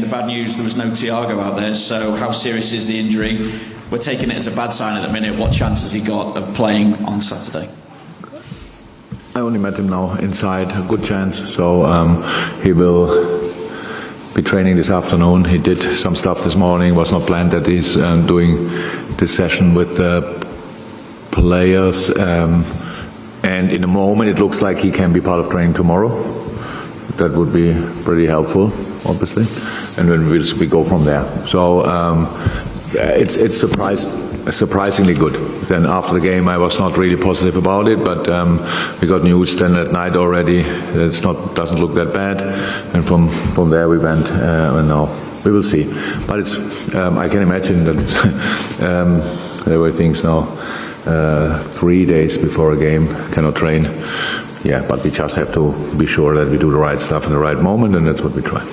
the bad news, there was no Thiago out there, so how serious is the injury? We're taking it as a bad sign at the minute. What chance has he got of playing on Saturday? I only met him now inside, a good chance, so he will be training this afternoon. He did some stuff this morning, was not planned that he's doing this session with the players, and in a moment it looks like he can be part of training tomorrow. That would be pretty helpful, obviously, and then we go from there. So it's surprisingly good. Then after the game I was not really positive about it, but we got news then at night already. Doesn't look that bad, and from there we went, and now we will see. But it's I can imagine that there were things now 3 days before a game, cannot train. Yeah, but we just have to be sure that we do the right stuff in the right moment, and that's what we try.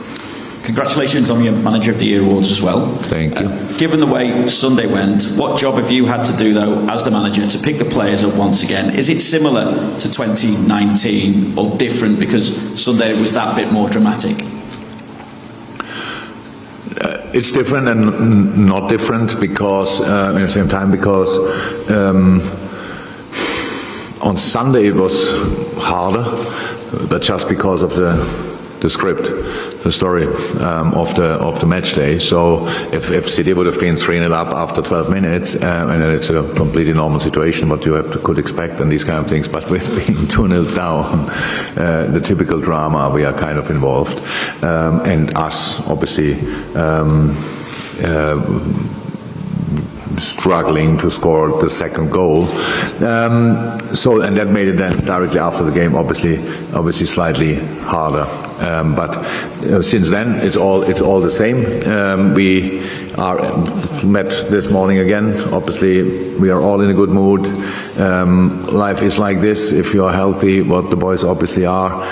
Congratulations on your Manager of the Year awards as well. Thank you. Given the way Sunday went, what job have you had to do, though, as the manager, to pick the players up once again? Is it similar to 2019 or different because Sunday was that bit more dramatic? It's different and not different because, at the same time, because on Sunday it was harder, but just because of the script, the story of the match day. So if City would have been 3-0 up after 12 minutes, and it's a completely normal situation, what you could expect and these kind of things, but with being 2-0 down, the typical drama, we are kind of involved, and us obviously struggling to score the second goal, and that made it then directly after the game obviously slightly harder. But since then it's all the same. We are met this morning again. Obviously we are all in a good mood. Life is like this. If you are healthy, what the boys obviously are,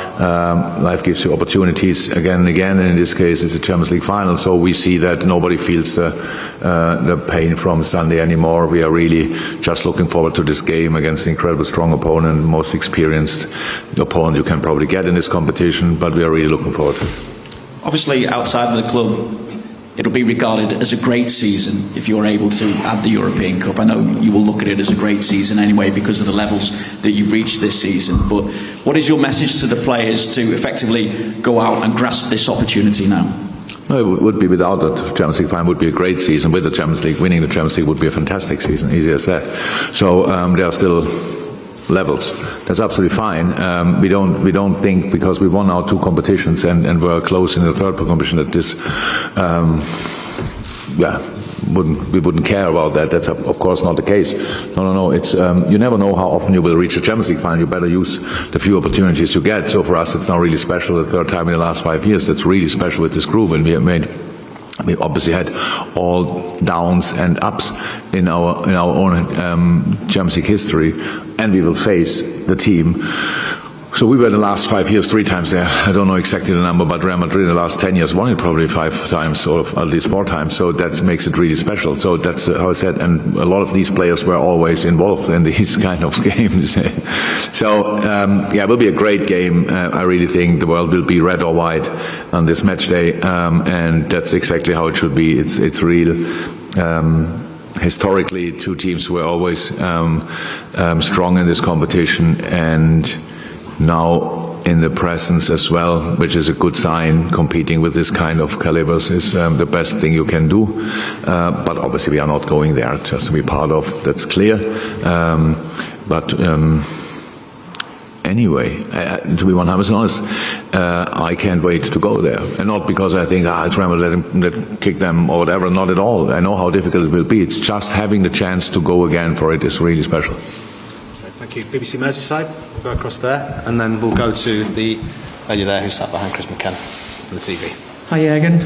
life gives you opportunities again and again, and in this case it's a Champions League final, so we see that nobody feels the pain from Sunday anymore. We are really just looking forward to this game against an incredibly strong opponent, most experienced opponent you can probably get in this competition, but we are really looking forward. Obviously outside of the club it'll be regarded as a great season if you're able to add the European Cup. I know you will look at it as a great season anyway because of the levels that you've reached this season, but what is your message to the players to effectively go out and grasp this opportunity now? No, it would be without the Champions League final would be a great season. With the Champions League, winning the Champions League would be a fantastic season, easy as that. So there are still levels. That's absolutely fine. We don't think because we won our 2 competitions and were close in the third competition that this, we wouldn't care about that. That's of course not the case. No. It's you never know how often you will reach a Champions League final. You better use the few opportunities you get. So for us, it's not really special. The third time in the last 5 years. That's really special with this group, and we obviously had all downs and ups in our own Champions League history, and we will face the team. So we were the last 5 years 3 times there. I don't know exactly the number, but Real Madrid in the last 10 years won it probably 5 times or at least 4 times. So that makes it really special. So that's how I said, and a lot of these players were always involved in these kind of games. So it will be a great game. I really think the world will be red or white on this match day, and that's exactly how it should be. It's real. Historically, 2 teams were always strong in this competition, and now in the presence as well, which is a good sign. Competing with this kind of calibers is the best thing you can do, but obviously we are not going there just to be part of, that's clear, but anyway, to be 100% honest, I can't wait to go there, and not because I think it's Real Madrid, let kick them or whatever, not at all. I know how difficult it will be. It's just having the chance to go again for it is really special. Thank you. BBC Merseyside, we'll go across there, and then we'll go to the lady there who sat behind Chris McKenna on the TV. Hi Jürgen.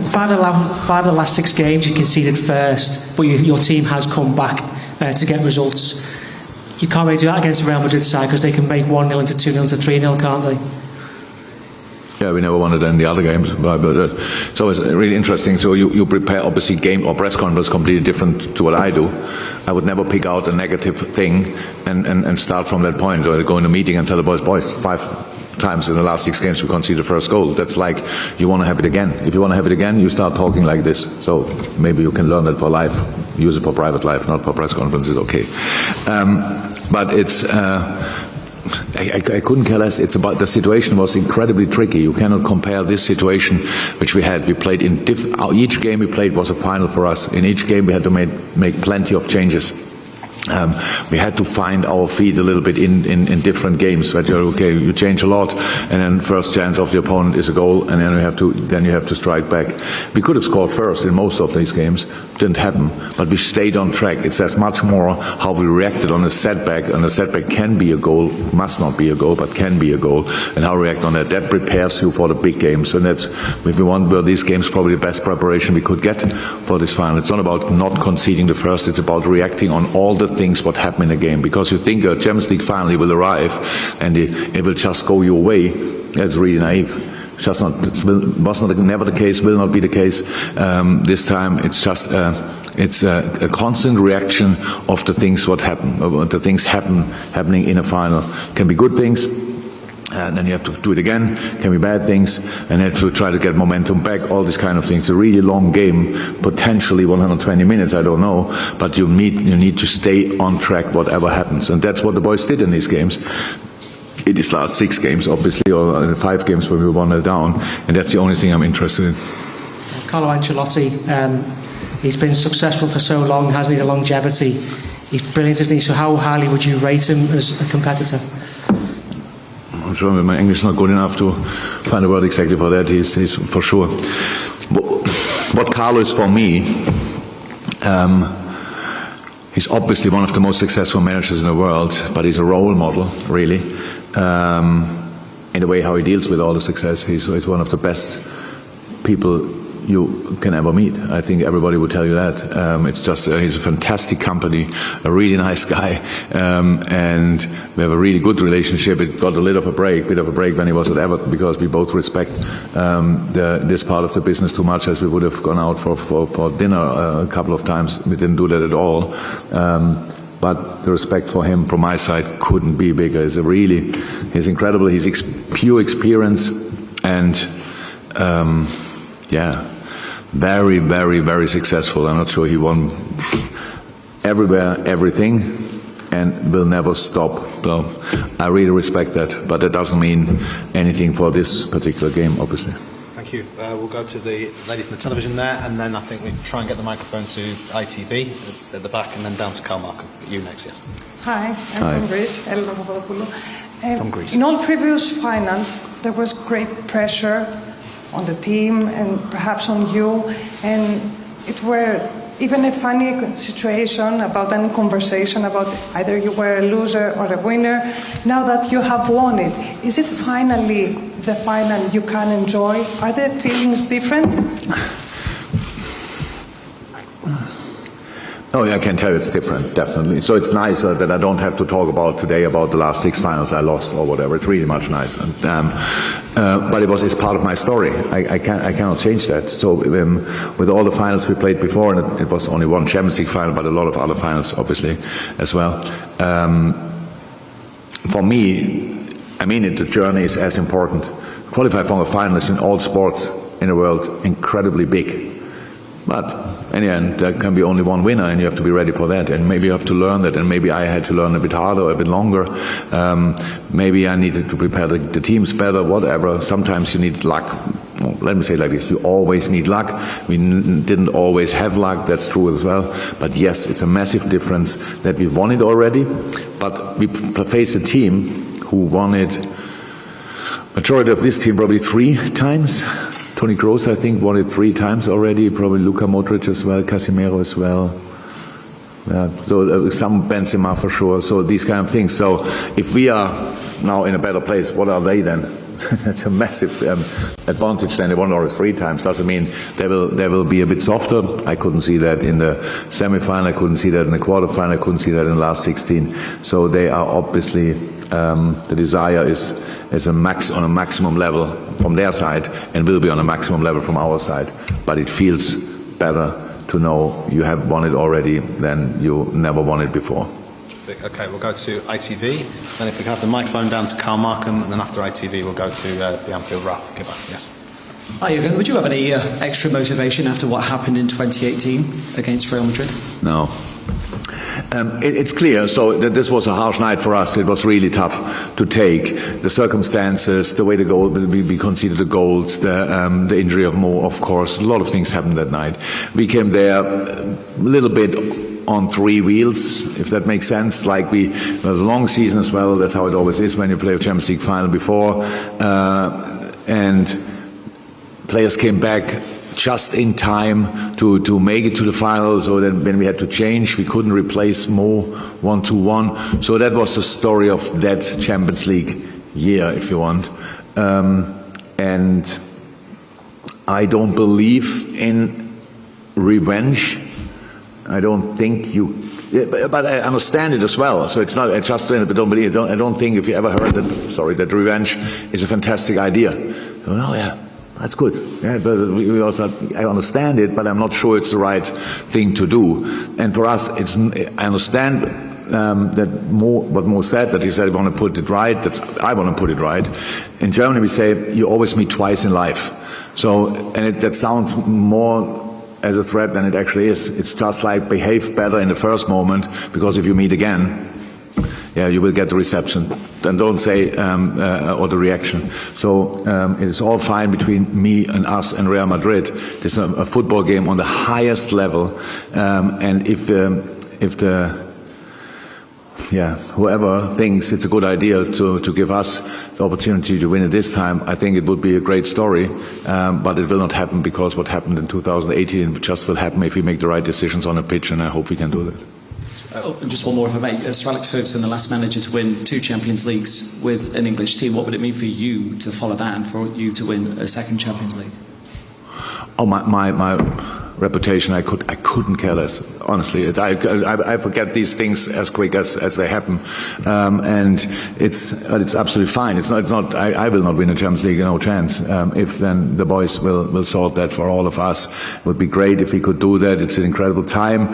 5 of the last 6 games you conceded first, but your team has come back to get results. You can't really do that against the Real Madrid side because they can make 1-0 into 2-0 into 3-0, can't they? Yeah, we never won it in the other games, but it's always really interesting. So you prepare, obviously, game or press conference completely different to what I do. I would never pick out a negative thing and start from that point, or go in a meeting and tell the boys, 5 times in the last 6 games we conceded the first goal. That's like, you want to have it again. If you want to have it again, you start talking like this. So maybe you can learn that for life. Use it for private life, not for press conferences, okay. But it's, I couldn't care less. It's about, the situation was incredibly tricky. You cannot compare this situation which we had. We played in each game we played was a final for us. In each game we had to make plenty of changes. We had to find our feet a little bit in different games. But okay, you change a lot, and then first chance of the opponent is a goal, and then you have to strike back. We could have scored first in most of these games. Didn't happen, but we stayed on track. It says much more how we reacted on a setback, and a setback can be a goal, must not be a goal, but can be a goal, and how we react on that. That prepares you for the big games, and that's, if we want, were these games probably the best preparation we could get for this final. It's not about not conceding the first, it's about reacting on all the things what happen in a game, because you think a Champions League final will arrive and it will just go your way. That's really naive. It's just not. It was not never the case. Will not be the case this time. It's just it's a constant reaction of the things what happen. The things happening in a final can be good things. And then you have to do it again, can be bad things, and have to try to get momentum back, all these kind of things. It's a really long game, potentially 120 minutes, I don't know, but you need to stay on track whatever happens. And that's what the boys did in these games. In these last 6 games, obviously, or in 5 games when we were 1-0 down, and that's the only thing I'm interested in. Carlo Ancelotti, he's been successful for so long, hasn't he, the longevity? He's brilliant, isn't he? So how highly would you rate him as a competitor? I'm sure my English is not good enough to find a word exactly for that. He's for sure. What Carlo is for me, he's obviously one of the most successful managers in the world, but he's a role model, really. In the way how he deals with all the success, he's one of the best people you can ever meet. I think everybody would tell you that. It's just, he's a fantastic company, a really nice guy, and we have a really good relationship. It got a bit of a break when he was at Everton, because we both respect this part of the business too much, as we would have gone out for dinner a couple of times. We didn't do that at all. But the respect for him from my side couldn't be bigger. He's incredible. He's pure experience, and yeah, very, very, very successful. I'm not sure he won everywhere, everything, and will never stop. So I really respect that, but that doesn't mean anything for this particular game, obviously. Thank you. We'll go to the lady from the television there, and then I think we try and get the microphone to ITV at the back, and then down to Carl Markham. You next, yeah. Hi, I'm from Greece, Elena Papadopoulou. From Greece. In all previous finals, there was great pressure on the team and perhaps on you, and it were even a funny situation about any conversation about either you were a loser or a winner. Now that you have won it, is it finally the final you can enjoy? Are the feelings different? Oh, yeah, I can tell you it's different, definitely. So it's nice that I don't have to talk about today about the last 6 finals I lost or whatever. It's really much nicer. But it's part of my story. I cannot change that. So with all the finals we played before, and it was only one Champions League final, but a lot of other finals, obviously, as well. For me, I mean, the journey is as important. Qualify for a finalist in all sports in the world, incredibly big. But in the end, there can be only one winner, and you have to be ready for that. And maybe you have to learn that, and maybe I had to learn a bit harder, a bit longer. Maybe I needed to prepare the teams better, whatever. Sometimes you need luck. Well, let me say it like this, you always need luck. We didn't always have luck, that's true as well. But yes, it's a massive difference that we won it already, but we faced a team who won it, majority of this team probably 3 times. Toni Kroos, I think, won it 3 times already, probably Luka Modric as well, Casemiro as well. Yeah, so some Benzema for sure, so these kind of things. So if we are now in a better place, what are they then? That's a massive advantage then. They won already 3 times. Doesn't mean they will be a bit softer. I couldn't see that in the semi-final, I couldn't see that in the quarter-final, I couldn't see that in the last 16. So they are obviously, the desire is on a maximum level from their side, and will be on a maximum level from our side. But it feels better to know you have won it already than you never won it before. Terrific. Okay, we'll go to ITV. Then if we can have the microphone down to Carl Markham, and then after ITV we'll go to the Anfield Wrap. Goodbye. Yes. Hi, Jürgen. Would you have any extra motivation after what happened in 2018 against Real Madrid? No. It's clear, so that this was a harsh night for us. It was really tough to take. The circumstances, the way the goal, we conceded the goals, the injury of Mo, of course. A lot of things happened that night. We came there a little bit on three wheels, if that makes sense. Like it was a long season as well. That's how it always is when you play a Champions League final before. And players came back just in time to make it to the final, so then when we had to change, we couldn't replace Mo 1-2-1. So that was the story of that Champions League year, if you want. And I don't believe in revenge. I don't think you... But I understand it as well. So it's not I just but don't believe it. I don't think if you ever heard that revenge is a fantastic idea. Oh yeah. That's good. Yeah, but we also, I understand it, but I'm not sure it's the right thing to do. And for us, I understand that what Mo said, that he said, I want to put it right. I want to put it right. In Germany, we say, you always meet twice in life. So, and that sounds more as a threat than it actually is. It's just like behave better in the first moment, because if you meet again, yeah, you will get the reception. Then don't say, or the reaction. So it is all fine between me and us and Real Madrid. It's a football game on the highest level. And if whoever thinks it's a good idea to give us the opportunity to win it this time, I think it would be a great story. But it will not happen, because what happened in 2018 just will happen if we make the right decisions on a pitch, and I hope we can do that. And just one more, if I may. Sir Alex Ferguson, the last manager to win 2 Champions Leagues with an English team. What would it mean for you to follow that and for you to win a second Champions League? Oh, my reputation, I couldn't care less. Honestly, I forget these things as quick as they happen, and it's absolutely fine. It's not. I will not win a Champions League, no chance. If then the boys will sort that for all of us. It would be great if we could do that. It's an incredible time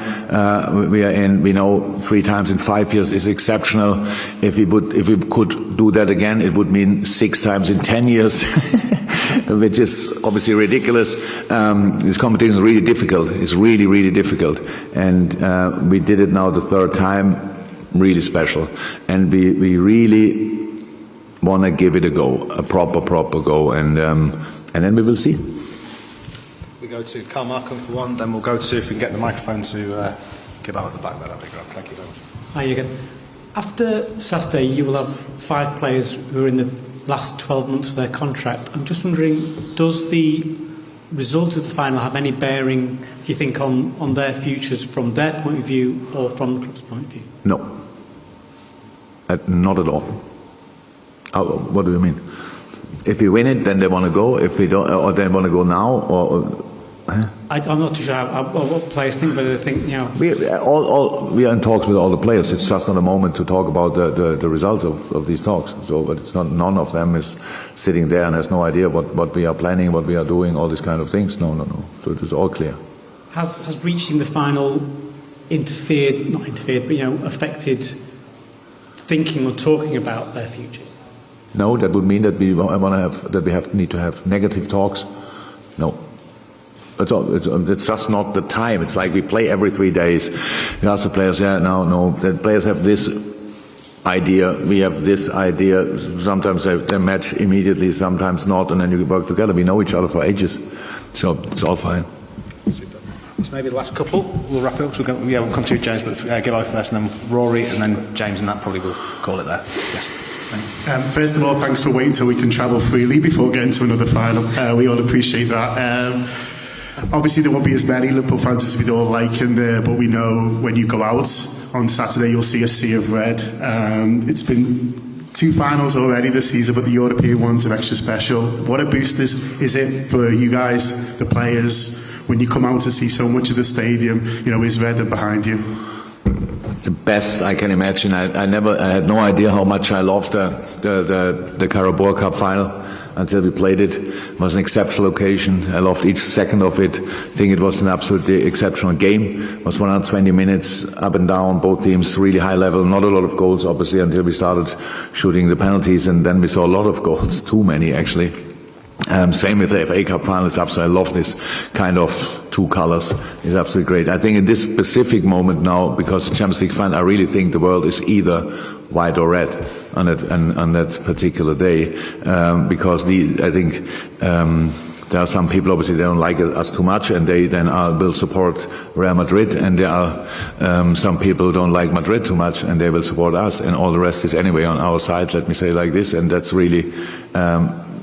we are in. We know 3 times in 5 years is exceptional. If we could do that again, it would mean 6 times in 10 years. Which is obviously ridiculous. This competition is really difficult. It's really, really difficult. And we did it now the 3rd time, really special. And we really want to give it a go, a proper go. And then we will see. We go to Carl Markham for one, then we'll go to, if we can get the microphone to give out at the back there, that'd be great. Thank you very much. Hi, Jürgen. After Saturday, you will have 5 players who are in the last 12 months of their contract. I'm just wondering, does the result of the final have any bearing, do you think, on their futures from their point of view or from the club's point of view? No. Not at all. What do you mean? If we win it, then they want to go. If we don't, or they want to go now, or I'm not too sure what players think, whether they think, you know... We are in talks with all the players. It's just not a moment to talk about the results of these talks. So, but it's not, none of them is sitting there and has no idea what we are planning, what we are doing, all these kind of things. No. So it is all clear. Has reaching the final not interfered, but, you know, affected thinking or talking about their future? No, that would mean that we need to have negative talks. No. It's just not the time. It's like we play every 3 days. You ask the players, no. The players have this idea, we have this idea. Sometimes they match immediately, sometimes not, and then you work together. We know each other for ages, so it's all fine. Super. So maybe the last couple, we'll wrap it up. So we'll come to you, James, but Gillo first, and then Rory, and then James, and that probably will call it there. Yes. First of all, thanks for waiting till we can travel freely before getting to another final. We all appreciate that. Obviously, there won't be as many Liverpool fans as we'd all like, but we know when you go out on Saturday, you'll see a sea of red. It's been 2 finals already this season, but the European ones are extra special. What a boost is it for you guys, the players, when you come out to see so much of the stadium, you know, is red and behind you? The best I can imagine. I had no idea how much I loved the Carabao Cup final until we played it. It was an exceptional occasion. I loved each second of it. I think it was an absolutely exceptional game. It was 120 minutes up and down, both teams really high level. Not a lot of goals, obviously, until we started shooting the penalties, and then we saw a lot of goals, too many actually. Same with the FA Cup final. It's absolutely, I love this kind of two colors. It's absolutely great. I think in this specific moment now, because the Champions League final, I really think the world is either white or red on that particular day, because I think there are some people, obviously, they don't like us too much, and they then will support Real Madrid, and there are some people who don't like Madrid too much, and they will support us, and all the rest is anyway on our side, let me say it like this, and that's really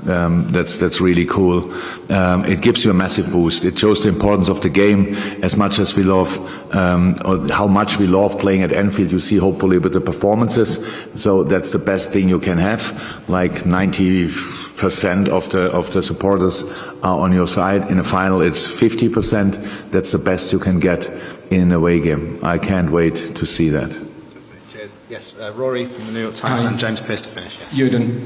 that's really cool. It gives you a massive boost. It shows the importance of the game as much as we love, or how much we love playing at Anfield. You see, hopefully, with the performances. So that's the best thing you can have. Like 90% of the supporters are on your side. In a final, it's 50%. That's the best you can get in an away game. I can't wait to see that. Cheers. Yes, Rory from the New York Times and James Pearce to finish. Yes. Jürgen.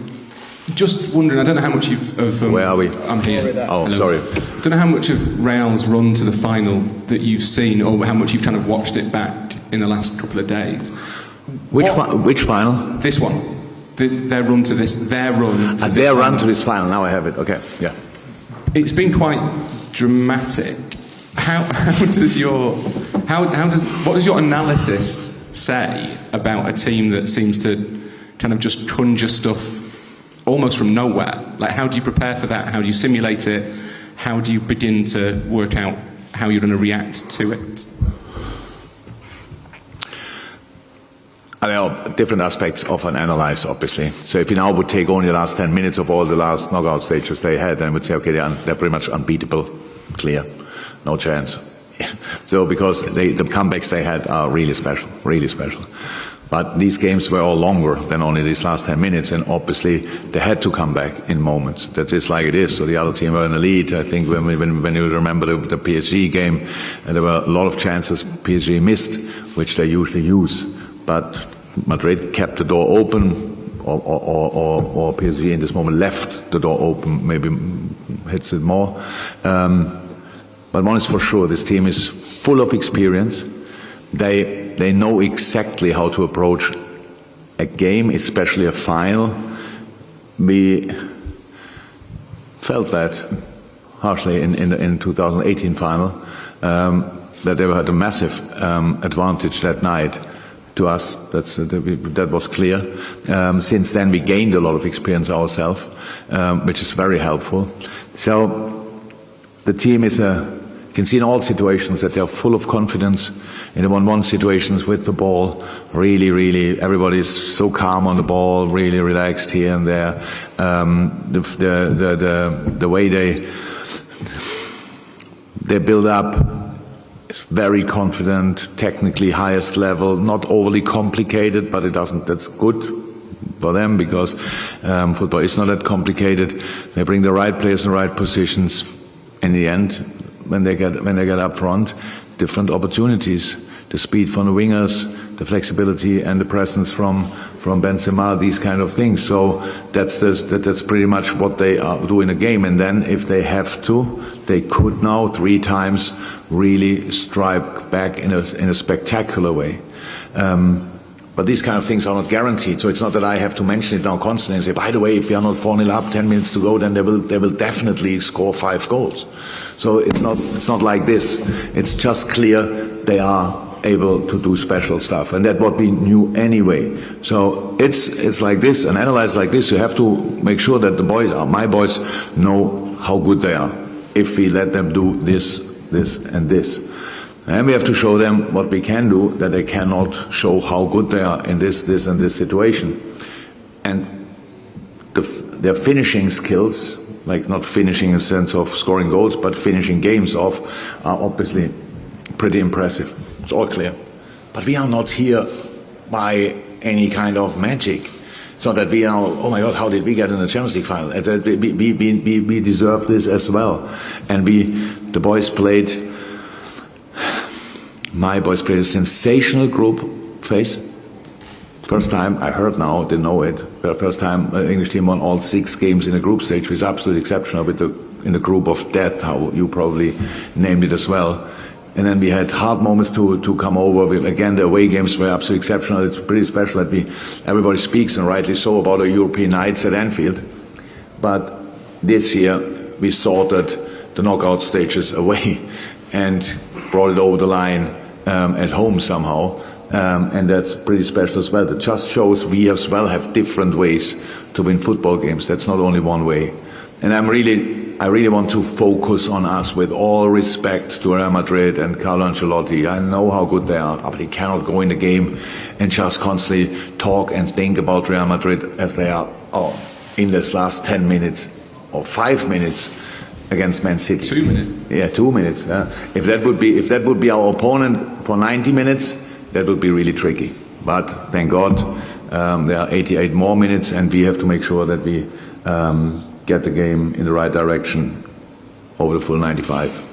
Just wondering, I don't know how much of where are we? I'm here. Oh, sorry. I don't know how much of Real's run to the final that you've seen, or how much you've kind of watched it back in the last couple of days. Which final? This one. Their run to this. Their run to this final. Now I have it. Okay. Yeah. It's been quite dramatic. What does your analysis say about a team that seems to kind of just conjure stuff almost from nowhere? Like, how do you prepare for that? How do you simulate it? How do you begin to work out how you're going to react to it? There are different aspects of an analyze, obviously. So if you now would take only the last 10 minutes of all the last knockout stages they had, then would say, okay, they're pretty much unbeatable, clear, no chance. So because the comebacks they had are really special, really special. But these games were all longer than only these last 10 minutes, and obviously they had to come back in moments. That's just like it is. So the other team were in the lead. I think when you remember the PSG game, there were a lot of chances PSG missed, which they usually use. But Madrid kept the door open, or PSG in this moment left the door open, maybe hits it more. But one is for sure, this team is full of experience. They know exactly how to approach a game, especially a final. We felt that harshly in 2018 final, that they had a massive advantage that night to us. That was clear. Since then, we gained a lot of experience ourselves, which is very helpful. So the team is you can see in all situations that they are full of confidence. In the 1-1 situations with the ball, really, everybody's so calm on the ball, really relaxed here and there. The way they build up is very confident, technically highest level, not overly complicated, but that's good for them because football is not that complicated. They bring the right players in the right positions. In the end, when they get up front, different opportunities. The speed from the wingers, the flexibility and the presence from Benzema, these kind of things. So that's pretty much what they do in a game. And then if they have to, they could now 3 times really strike back in a spectacular way. But these kind of things are not guaranteed. So it's not that I have to mention it now constantly and say, by the way, if we are not 4-0 up, 10 minutes to go, then they will definitely score 5 goals. So it's not like this. It's just clear they are able to do special stuff, and that's what we knew anyway. So it's like this, and analyze like this. You have to make sure that my boys, know how good they are. If we let them do this, and this. And we have to show them what we can do, that they cannot show how good they are in this, and this situation. And their finishing skills, like not finishing in the sense of scoring goals, but finishing games off, are obviously pretty impressive. It's all clear. But we are not here by any kind of magic. It's not that we are, oh my God, how did we get in the Champions League final? We deserve this as well. And the boys played, my boys played a sensational group, phase. First time, I heard now, didn't know it, first time English team won all 6 games in a group stage, which is absolutely exceptional in the group of death, how you probably named it as well. And then we had hard moments to come over. Again, the away games were absolutely exceptional. It's pretty special that everybody speaks, and rightly so, about our European nights at Anfield. But this year, we sorted the knockout stages away and brought it over the line at home somehow. And that's pretty special as well. That just shows we as well have different ways to win football games. That's not only one way. And I really want to focus on us, with all respect to Real Madrid and Carlo Ancelotti. I know how good they are, but they cannot go in the game and just constantly talk and think about Real Madrid as they are in this last 10 minutes or 5 minutes against Man City. 2 minutes. Yeah, 2 minutes. Yeah. If that would be our opponent for 90 minutes, that would be really tricky. But thank God there are 88 more minutes, and we have to make sure that we get the game in the right direction over the full 95.